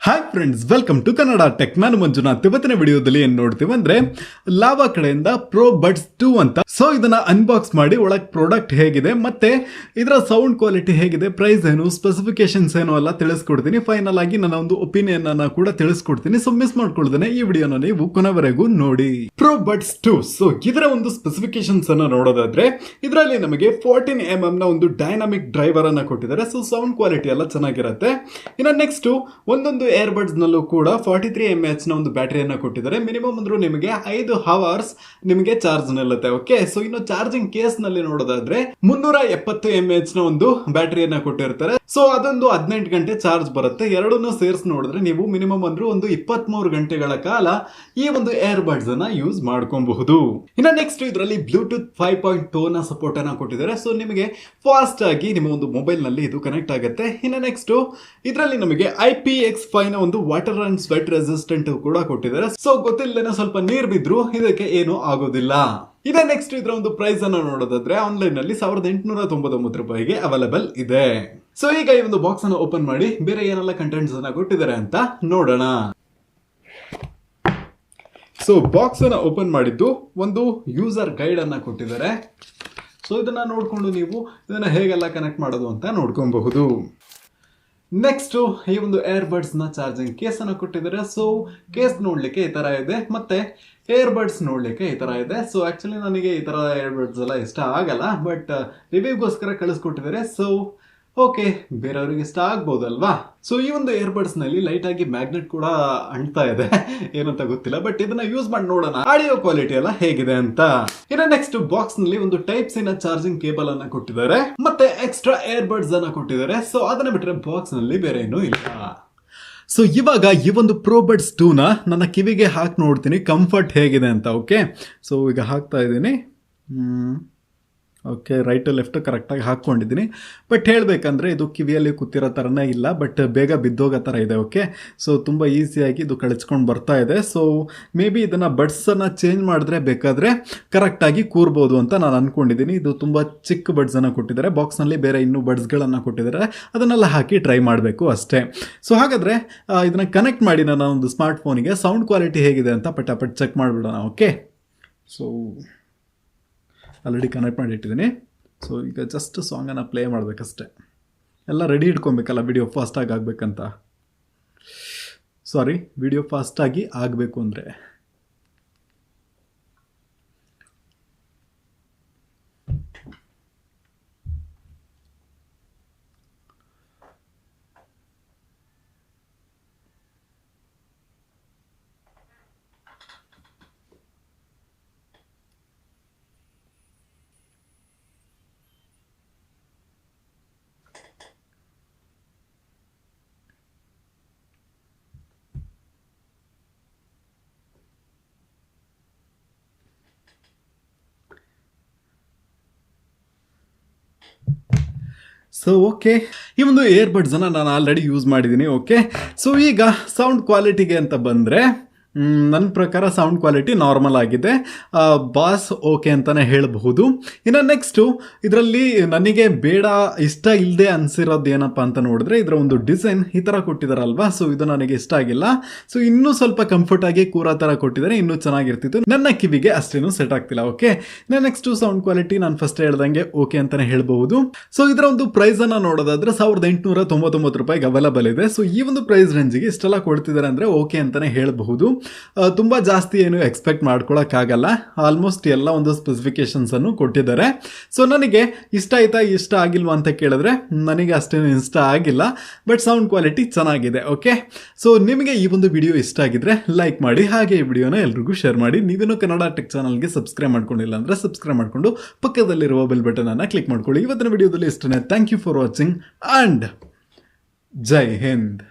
Hi friends, welcome to Kannada tech. ನಾನು ಮಂಜುನಾಥ್. ಇವತ್ತಿನ ವಿಡಿಯೋದಲ್ಲಿ ಏನ್ ನೋಡ್ತೀವಿ ಅಂದ್ರೆ ಲಾವಾ ಕಡೆಯಿಂದ ಪ್ರೋ ಬಡ್ಸ್ 2 ಅಂತ. ಸೊ ಇದನ್ನ ಅನ್ಬಾಕ್ಸ್ ಮಾಡಿ ಒಳಗೆ ಪ್ರಾಡಕ್ಟ್ ಹೇಗಿದೆ ಮತ್ತೆ ಇದರ ಸೌಂಡ್ ಕ್ವಾಲಿಟಿ ಹೇಗಿದೆ, ಪ್ರೈಸ್ ಏನು, ಸ್ಪೆಸಿಫಿಕೇಶನ್ಸ್ ಏನು ಎಲ್ಲ ತಿಳಿಸ್ಕೊಡ್ತೀನಿ. ಫೈನಲ್ ಆಗಿ ನನ್ನ ಒಂದು ಒಪಿನಿಯನ್ ಅನ್ನ ಕೂಡ ತಿಳಿಸ್ಕೊಡ್ತೀನಿ. ಸೊ ಮಿಸ್ ಮಾಡ್ಕೊಳ್ದೇನೆ ಈ ವಿಡಿಯೋನ ನೀವು ಕೊನೆವರೆಗೂ ನೋಡಿ. Pro buds 2. ಸೊ ಇದರ ಒಂದು ಸ್ಪೆಸಿಫಿಕೇಶನ್ಸ್ ಅನ್ನ ನೋಡೋದಾದ್ರೆ ಇದರಲ್ಲಿ ನಮಗೆ 14mm ನ ಒಂದು ಡೈನಾಮಿಕ್ ಡ್ರೈವರ್ ಅನ್ನ ಕೊಟ್ಟಿದ್ದಾರೆ. ಸೊ ಸೌಂಡ್ ಕ್ವಾಲಿಟಿ ಎಲ್ಲ ಚೆನ್ನಾಗಿರುತ್ತೆ. ಇನ್ನು ನೆಕ್ಸ್ಟ್ ಒಂದೊಂದು ಏರ್ಬಡ್ಸ್ ನಲ್ಲೂ ಕೂಡ 43mAh ನ ಒಂದು ಬ್ಯಾಟರಿಯನ್ನ ಕೊಟ್ಟಿದ್ದಾರೆ. ಮಿನಿಮಮ್ ಅಂದ್ರೂ ನಿಮಗೆ 5 ಅವರ್ಸ್ ನಿಮಗೆ ಚಾರ್ಜ್ ನಿಲ್ಲುತ್ತೆ. ಓಕೆ, ಸೊ ಇನ್ನು ಚಾರ್ಜಿಂಗ್ ಕೇಸ್ ನಲ್ಲಿ ನೋಡೋದಾದ್ರೆ 370mAh ನ ಒಂದು ಬ್ಯಾಟರಿಯನ್ನ ಕೊಟ್ಟಿರ್ತಾರೆ. ಸೊ ಅದೊಂದು 18 ಗಂಟೆ ಚಾರ್ಜ್ ಬರುತ್ತೆ. ಎರಡನ್ನೂ ಸೇರಿಸಿ ನೋಡಿದ್ರೆ ನೀವು ಮಿನಿಮಮ್ ಅಂದ್ರೂ ಒಂದು 23 ಗಂಟೆಗಳ ಕಾಲ ಈ ಒಂದು ಏರ್ಬಡ್ಸ್ ಅನ್ನ ಯೂಸ್ ಮಾಡ್ಕೊಬಹುದು. ಇನ್ನು ನೆಕ್ಸ್ಟ್ ಇದರಲ್ಲಿ ಬ್ಲೂಟೂತ್ 5.2 ನ ಸಪೋರ್ಟ್ ಅನ್ನ ಕೊಟ್ಟಿದ್ದಾರೆ. ಸೊ ನಿಮಗೆ ಫಾಸ್ಟ್ ಆಗಿ ನಿಮ್ಮ ಒಂದು ಮೊಬೈಲ್ ನಲ್ಲಿ ಇದು ಕನೆಕ್ಟ್ ಆಗುತ್ತೆ. ಇನ್ನು ನೆಕ್ಸ್ಟ್ ಇದರಲ್ಲಿ ನಮಗೆ IPX5 ನ ಒಂದು ವಾಟರ್ ಅಂಡ್ ಸ್ವೆಟ್ ರೆಸಿಸ್ಟೆಂಟ್ ಕೂಡ ಕೊಟ್ಟಿದ್ದಾರೆ. ಸೊ ಗೊತ್ತಿಲ್ಲದೇನೆ ಸ್ವಲ್ಪ ನೀರು ಬಿದ್ರು ಇದಕ್ಕೆ ಏನು ಆಗೋದಿಲ್ಲ. ಇದೇ ನೆಕ್ಸ್ಟ್ ಇದರ ಒಂದು ಪ್ರೈಸ್ ಅನ್ನು ನೋಡೋದಾದ್ರೆ ಆನ್ಲೈನ್ ನಲ್ಲಿ 1899 ರೂಪಾಯಿಗೆ ಅವೈಲೇಬಲ್ ಇದೆ. ಸೊ ಈಗ ಈ ಒಂದು ಬಾಕ್ಸ್ ಅನ್ನು ಓಪನ್ ಮಾಡಿ ಬೇರೆ ಏನೆಲ್ಲ ಕಂಟೆಂಟ್ಸ್ ಅನ್ನ ಕೊಟ್ಟಿದ್ದಾರೆ ಅಂತ ನೋಡೋಣ. ಸೊ ಬಾಕ್ಸ್ ಅನ್ನ ಓಪನ್ ಮಾಡಿದ್ದು ಒಂದು ಯೂಸರ್ ಗೈಡ್ ಅನ್ನ ಕೊಟ್ಟಿದ್ದಾರೆ. ಸೊ ಇದನ್ನ ನೋಡ್ಕೊಂಡು ನೀವು ಇದನ್ನ ಹೇಗೆಲ್ಲ ಕನೆಕ್ಟ್ ಮಾಡೋದು ಅಂತ ನೋಡ್ಕೊಬಹುದು. ನೆಕ್ಸ್ಟ್ ಈ ಒಂದು ಏರ್ಬಡ್ಸ್ ನ ಚಾರ್ಜಿಂಗ್ ಕೇಸ್ ಅನ್ನು ಕೊಟ್ಟಿದ್ದಾರೆ. ಸೊ ಕೇಸ್ ನೋಡ್ಲಿಕ್ಕೆ ಈ ತರ ಇದೆ, ಮತ್ತೆ ಏರ್ಬಡ್ಸ್ ನೋಡ್ಲಿಕ್ಕೆ ಈ ತರ ಇದೆ. ಸೊ ಆಕ್ಚುಲಿ ನನಗೆ ಈ ತರ ಏರ್ಬಡ್ಸ್ ಎಲ್ಲ ಇಷ್ಟ ಆಗಲ್ಲ, ಬಟ್ ರಿವ್ಯೂಗೋಸ್ಕರ ಕಳಿಸ್ಕೊಟ್ಟಿದ್ದಾರೆ. ಸೊ ಓಕೆ, ಬೇರೆಯವ್ರಿಗೆ ಇಷ್ಟ ಆಗ್ಬೋದಲ್ವಾ. ಸೊ ಈ ಒಂದು ಏರ್ಬಡ್ಸ್ ನಲ್ಲಿ ಲೈಟ್ ಆಗಿ ಮ್ಯಾಗ್ನೆಟ್ ಕೂಡ ಅಂಟ್ತಾ ಇದೆ, ಏನಂತ ಗೊತ್ತಿಲ್ಲ, ಬಟ್ ಇದನ್ನ ಯೂಸ್ ಮಾಡಿ ನೋಡೋಣ ಆಡಿಯೋ ಕ್ವಾಲಿಟಿ ಎಲ್ಲ ಹೇಗಿದೆ ಅಂತ. ಇನ್ನು ನೆಕ್ಸ್ಟ್ ಬಾಕ್ಸ್ ನಲ್ಲಿ ಒಂದು ಟೈಪ್ ಸಿ ನ ಚಾರ್ಜಿಂಗ್ ಕೇಬಲ್ ಅನ್ನ ಕೊಟ್ಟಿದ್ದಾರೆ, ಮತ್ತೆ ಎಕ್ಸ್ಟ್ರಾ ಏರ್ಬಡ್ಸ್ ಅನ್ನ ಕೊಟ್ಟಿದ್ದಾರೆ. ಸೊ ಅದನ್ನ ಬಿಟ್ರೆ ಬಾಕ್ಸ್ ನಲ್ಲಿ ಬೇರೆ ಏನೂ ಇಲ್ಲ. ಸೊ ಇವಾಗ ಈ ಒಂದು ಪ್ರೋ ಬಡ್ಸ್ 2 ನ ನನ್ನ ಕಿವಿಗೆ ಹಾಕಿ ನೋಡ್ತೀನಿ ಕಂಫರ್ಟ್ ಹೇಗಿದೆ ಅಂತ. ಓಕೆ, ಸೊ ಈಗ ಹಾಕ್ತಾ ಇದ್ದೀನಿ. ಓಕೆ, ರೈಟ್ ಲೆಫ್ಟ್ ಕರೆಕ್ಟಾಗಿ ಹಾಕ್ಕೊಂಡಿದ್ದೀನಿ. ಬಟ್ ಹೇಳಬೇಕಂದ್ರೆ ಇದು ಕಿವಿಯಲ್ಲಿ ಕೂತಿರೋ ಥರನೇ ಇಲ್ಲ, ಬಟ್ ಬೇಗ ಬಿದ್ದೋಗೋ ಥರ ಇದೆ. ಓಕೆ, ಸೊ ತುಂಬ ಈಸಿಯಾಗಿ ಇದು ಕಳಿಸ್ಕೊಂಡು ಬರ್ತಾ ಇದೆ. ಸೊ ಮೇ ಬಿ ಇದನ್ನು ಬಡ್ಸನ್ನು ಚೇಂಜ್ ಮಾಡಿದ್ರೆ ಬೇಕಾದರೆ ಕರೆಕ್ಟಾಗಿ ಕೂರ್ಬೋದು ಅಂತ ನಾನು ಅಂದ್ಕೊಂಡಿದ್ದೀನಿ. ಇದು ತುಂಬ ಚಿಕ್ಕ ಬಡ್ಸನ್ನು ಕೊಟ್ಟಿದ್ದಾರೆ. ಬಾಕ್ಸ್ನಲ್ಲಿ ಬೇರೆ ಇನ್ನೂ ಬಡ್ಸ್ಗಳನ್ನು ಕೊಟ್ಟಿದ್ದಾರೆ, ಅದನ್ನೆಲ್ಲ ಹಾಕಿ ಟ್ರೈ ಮಾಡಬೇಕು ಅಷ್ಟೇ. ಸೊ ಹಾಗಾದರೆ ಇದನ್ನು ಕನೆಕ್ಟ್ ಮಾಡಿ ನನ್ನ ಒಂದು ಸ್ಮಾರ್ಟ್ ಫೋನಿಗೆ ಸೌಂಡ್ ಕ್ವಾಲಿಟಿ ಹೇಗಿದೆ ಅಂತ ಪಟಾಪಟ್ ಚೆಕ್ ಮಾಡಿಬಿಡೋಣ. ಓಕೆ, ಸೊ ಆಲ್ರೆಡಿ ಕನೆಕ್ಟ್ ಮಾಡಿ ಇಟ್ಟಿದ್ದೀನಿ. ಸೊ ಈಗ ಜಸ್ಟ್ ಸಾಂಗನ್ನು ಪ್ಲೇ ಮಾಡಬೇಕಷ್ಟೆ. ಎಲ್ಲ ರೆಡಿ ಇಟ್ಕೊಬೇಕಲ್ಲ ವಿಡಿಯೋ ಫಾಸ್ಟಾಗಿ ಆಗಬೇಕಂತ. ಸಾರಿ, ವಿಡಿಯೋ ಫಾಸ್ಟಾಗಿ ಆಗಬೇಕು ಅಂದರೆ. ಸೊ ಓಕೆ, ಈ ಒಂದು ಏರ್ಬಡ್ಸನ್ನು ನಾನು ಆಲ್ರೆಡಿ ಯೂಸ್ ಮಾಡಿದ್ದೀನಿ. ಓಕೆ, ಸೊ ಈಗ ಸೌಂಡ್ ಕ್ವಾಲಿಟಿಗೆ ಅಂತ ಬಂದರೆ ನನ್ನ ಪ್ರಕಾರ ಸೌಂಡ್ ಕ್ವಾಲಿಟಿ ನಾರ್ಮಲ್ ಆಗಿದೆ, ಬಾಸ್ ಓಕೆ ಅಂತಲೇ ಹೇಳಬಹುದು. ಇನ್ನು ನೆಕ್ಸ್ಟು ಇದರಲ್ಲಿ ನನಗೆ ಬೇಡ ಇಷ್ಟ ಇಲ್ಲದೆ ಅನಿಸಿರೋದು ಏನಪ್ಪ ಅಂತ ನೋಡಿದ್ರೆ ಇದರ ಒಂದು ಡಿಸೈನ್ ಈ ಥರ ಕೊಟ್ಟಿದ್ದಾರಲ್ವಾ. ಸೊ ಇದು ನನಗೆ ಇಷ್ಟ ಆಗಿಲ್ಲ. ಸೊ ಇನ್ನೂ ಸ್ವಲ್ಪ ಕಂಫರ್ಟಾಗಿ ಕೂರೋ ಥರ ಕೊಟ್ಟಿದ್ದಾರೆ, ಇನ್ನೂ ಚೆನ್ನಾಗಿರ್ತಿತ್ತು. ನನ್ನ ಕಿವಿಗೆ ಅಷ್ಟೇನು ಸೆಟ್ ಆಗ್ತಿಲ್ಲ. ಓಕೆ, ನೆಕ್ಸ್ಟು ಸೌಂಡ್ ಕ್ವಾಲಿಟಿ ನಾನು ಫಸ್ಟ್ ಹೇಳ್ದಂಗೆ ಓಕೆ ಅಂತಲೇ ಹೇಳ್ಬಹುದು. ಸೊ ಇದರ ಒಂದು ಪ್ರೈಸನ್ನು ನೋಡೋದಾದ್ರೆ 1899 ರೂಪಾಯಿಗೆ ಅವೈಲಬಲ್ ಇದೆ. ಸೊ ಈ ಒಂದು ಪ್ರೈಸ್ ರೇಂಜಿಗೆ ಇಷ್ಟೆಲ್ಲ ಕೊಡ್ತಿದ್ದಾರೆ ಅಂದರೆ ಓಕೆ ಅಂತಲೇ ಹೇಳಬಹುದು. ತುಂಬ ಜಾಸ್ತಿ ಏನು ಎಕ್ಸ್ಪೆಕ್ಟ್ ಮಾಡ್ಕೊಳಕ್ಕಾಗಲ್ಲ. ಆಲ್ಮೋಸ್ಟ್ ಎಲ್ಲ ಒಂದು ಸ್ಪೆಸಿಫಿಕೇಶನ್ಸ್ ಅನ್ನು ಕೊಟ್ಟಿದ್ದಾರೆ. ಸೊ ನನಗೆ ಇಷ್ಟ ಆಯ್ತಾ ಇಷ್ಟ ಆಗಿಲ್ವಾ ಅಂತ ಕೇಳಿದ್ರೆ ನನಗೆ ಅಷ್ಟೇನು ಇಷ್ಟ ಆಗಿಲ್ಲ, ಬಟ್ ಸೌಂಡ್ ಕ್ವಾಲಿಟಿ ಚೆನ್ನಾಗಿದೆ. ಓಕೆ, ಸೊ ನಿಮಗೆ ಈ ಒಂದು ವಿಡಿಯೋ ಇಷ್ಟ ಆಗಿದ್ರೆ ಲೈಕ್ ಮಾಡಿ, ಹಾಗೆ ಈ ವಿಡಿಯೋನ ಎಲ್ರಿಗೂ ಶೇರ್ ಮಾಡಿ. ನೀವೇನು ಕನ್ನಡ ಟೆಕ್ ಚಾನಲ್ಗೆ ಸಬ್ಸ್ಕ್ರೈಬ್ ಮಾಡ್ಕೊಂಡಿಲ್ಲ ಅಂದರೆ ಸಬ್ಸ್ಕ್ರೈಬ್ ಮಾಡಿಕೊಂಡು ಪಕ್ಕದಲ್ಲಿರುವ ಬೆಲ್ ಬಟನ್ ಅನ್ನು ಕ್ಲಿಕ್ ಮಾಡ್ಕೊಳ್ಳಿ. ಇವತ್ತಿನ ವಿಡಿಯೋದಲ್ಲಿ ಇಷ್ಟನೇ. Thank you for watching and Jai Hind.